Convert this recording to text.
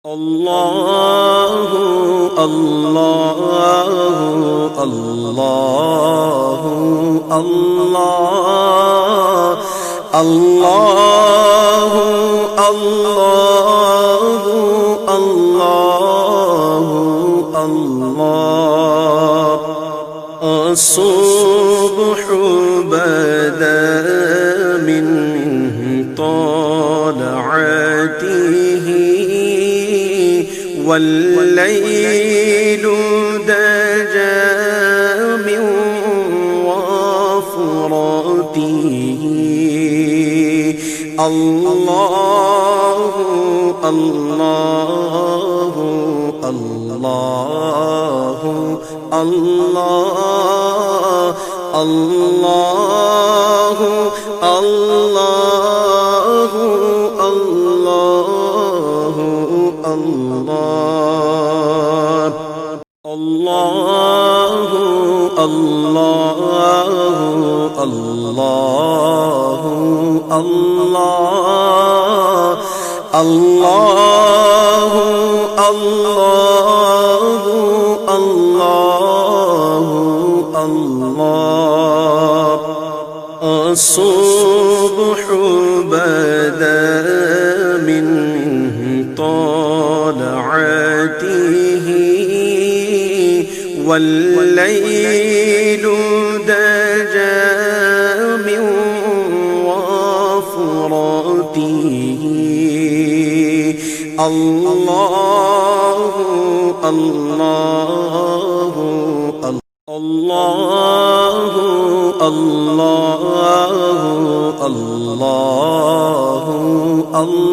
الله الله الله الله الله الله الله الله الصبح بدا من طلعته والليل دجى من وفرته الله الله الله الله الله الله الله الله الله الله الله الله الله الله الله الله الصبح بدا من طلعته والليل دجى من وفرته الله الله الله الله الله الله